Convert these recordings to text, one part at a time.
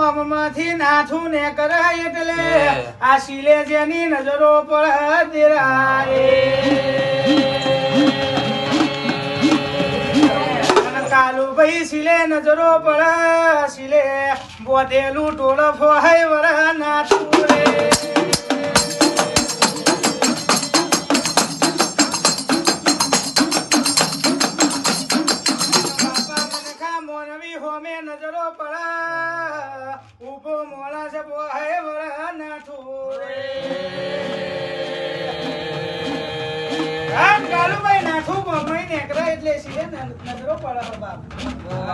ગોમમાંથી નાથું ને કરે એટલે આ શીલે જેની નજરો પડે કાલુભાઈ શીલે નજરો પડે શીલે બોધેલું ટોળ ફોહાય વર નાથું રે હોમે નજરો પડા ઉભો મોળા છે બોહે વરા નાથું રે કાલુભાઈ નાથું બમઈ નેકરા એટલે સીલે નજરો પડા બાપ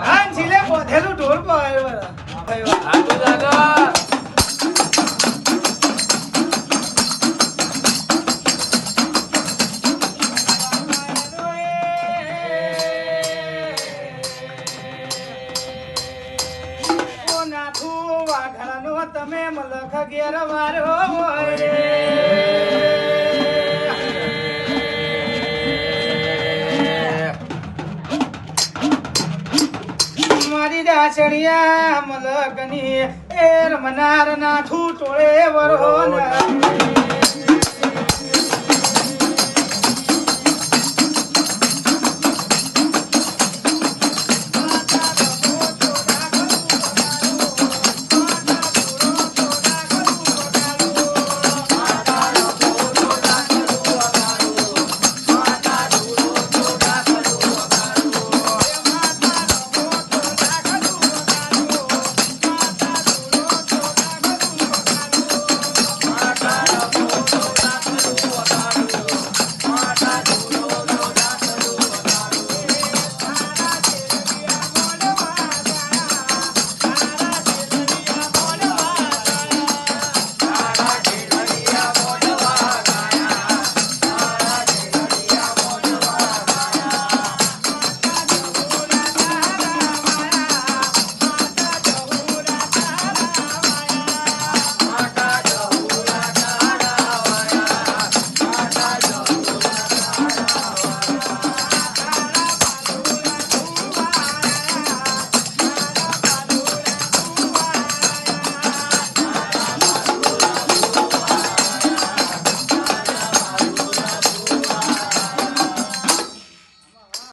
આન સીલે બોધેલું ઢોર બોહે વરા આગળ આગળ તમે મલખ ઘેર વારો મારી દાસણિયા મલકની એ રમનાર નાથું ટોળે વરો